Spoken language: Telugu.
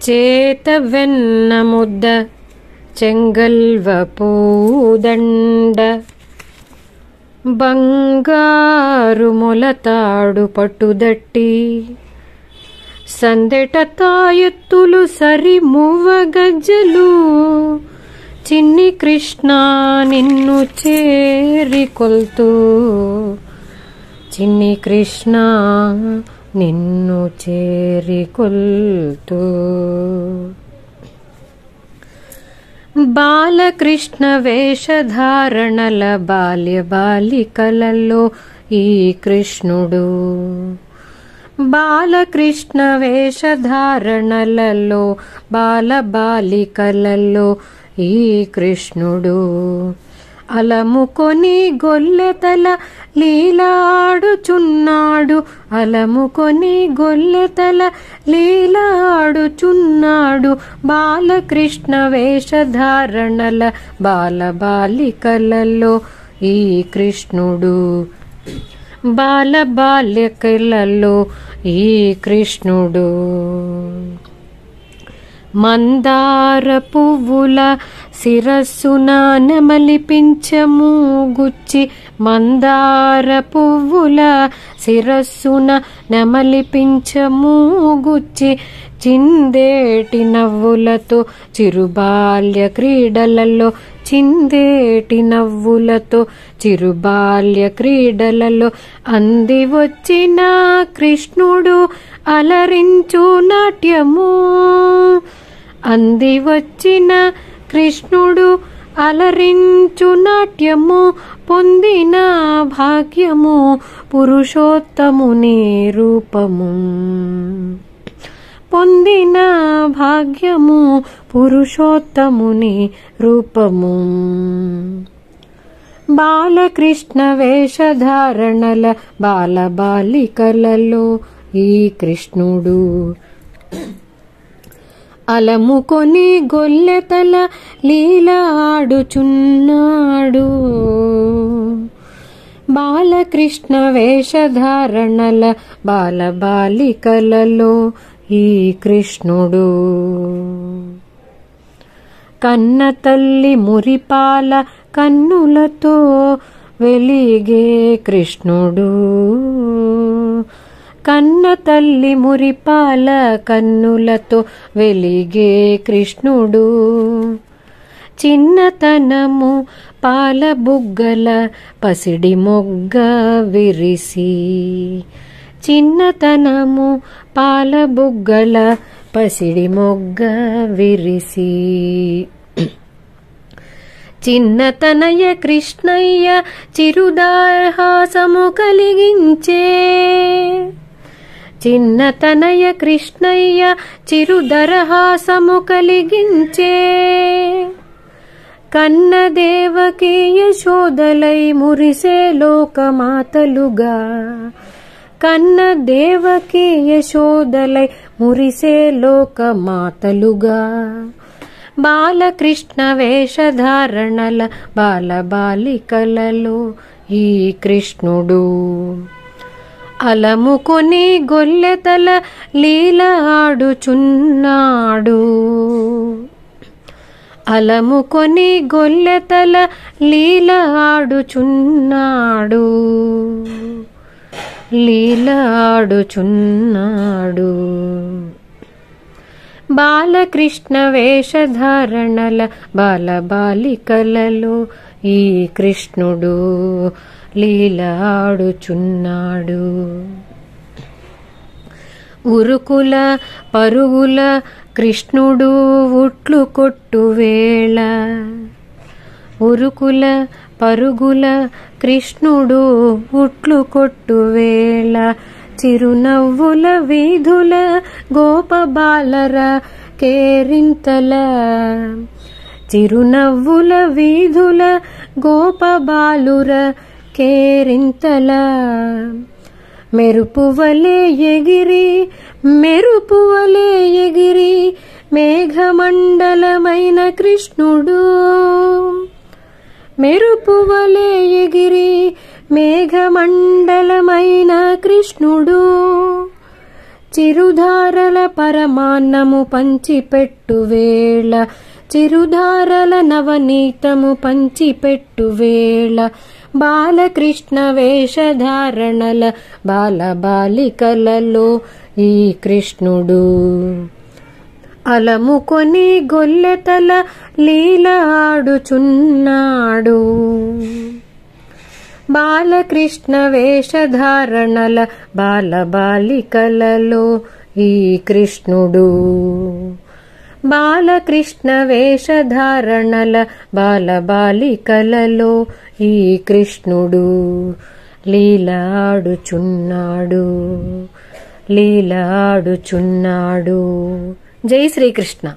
చేత వెన్న ముద్ద చెంగల్వ పూదండ బంగారు మొలతాడు పట్టుదట్టి సందెట తాయెత్తులు సరి మూవ గజ్జలు చిన్ని కృష్ణ నిన్ను చేరి కొల్తూ చిన్ని కృష్ణ నిన్ను చేరి కొల్తూ బాలకృష్ణ వేషధారణల బాల్య బాలికలలో ఈ కృష్ణుడు బాలకృష్ణ వేషధారణలలో బాల బాలికలలో ఈ కృష్ణుడు అలముకొని గొల్లెతల లీలాడుచున్నాడు అలముకొని గొల్లెతల లీలాడుచున్నాడు బాలకృష్ణ వేషధారణల బాల బాలికలలో ఈ కృష్ణుడు బాల బాలికలలో ఈ కృష్ణుడు మందార పువ్వుల శిరస్సున నెమలిపించము గుచ్చి మందార పువ్వుల శిరస్సున నెమలిపించము గుచ్చి చిందేటి నవ్వులతో చిరుబాల్య క్రీడలలో చిందేటి నవ్వులతో చిరుబాల్య క్రీడలలో అంది వచ్చిన కృష్ణుడు అలరించు నాట్యము అంది వచ్చిన కృష్ణుడు అలరించు నాట్యము పొందిన భాగ్యము పురుషోత్తముని రూపము పొందిన భాగ్యము పురుషోత్తముని రూపము బాలకృష్ణ వేషధారణల బాల బాలికలలో ఈ కృష్ణుడు అలముకొని గొల్లెతల లీలాడుచున్నాడు బాలకృష్ణ వేషధారణల బాల బాలికలలో ఈ కృష్ణుడు కన్న తల్లి మురిపాల కన్నులతో వెలిగే కృష్ణుడు కన్న తల్లి మురిపాల కన్నులతో వెలిగే కృష్ణుడు చిన్నతనము పాల బుగ్గల పసిడి మొగ్గ విరిసి చిన్నతనము పాల బుగ్గల పసిడి మొగ్గ విరిసి చిన్నతనయ కృష్ణయ్య చిరుదాహాసము కలిగించే చిన్నతనయ కృష్ణయ్య చిరుదరహాసము కలిగించే కన్న దేవకీ యశోదలై మురిసే లోకమాతలుగా కన్న దేవకీ యశోదలై మురిసే లోకమాతలుగా బాలకృష్ణ వేషధారణల బాల బాలికలలో ఈ కృష్ణుడు అలముకొని గొల్లెతల లీలాడుచున్నాడు అలముకొని గొల్లెతల లీలాడుచున్నాడు లీలాడుచున్నాడు బాలకృష్ణ వేషధారణల బాల బాలికలలో ఈ కృష్ణుడు లీలాడుచున్నాడు ఉరుకుల పరుగుల కృష్ణుడు ఉట్లు కొట్టు వేళ ఉరుకుల పరుగుల కృష్ణుడు ఉట్లు కొట్టు వేళ చిరునవ్వుల వీధుల గోపబాలర కేరింతల చిరునవ్వుల వీధుల గోపబాలుర కేరింతల మెరుపువలే ఎగిరి మెరుపువలే ఎగిరి మేఘమండలమైన కృష్ణుడు మెరుపువలే ఎగిరి మేఘమండలమైన కృష్ణుడు చిరుధారల పరమాన్నము పంచిపెట్టు వేళ, చిరుధారల నవనీతము పంచిపెట్టు వేళ, బాలకృష్ణ వేషధారణల బాలబాలికలలో ఈ కృష్ణుడు అలముకొని గొల్లెతల లీల ఆడుచున్నాడు. బాలకృష్ణ వేషధారణల బాలబాలికలలో ఈ కృష్ణుడు, బాలకృష్ణ వేషధారణల బాలబాలికలలో ఈ కృష్ణుడు లీలాడుచున్నాడు, లీలాడుచున్నాడు. జై శ్రీకృష్ణ.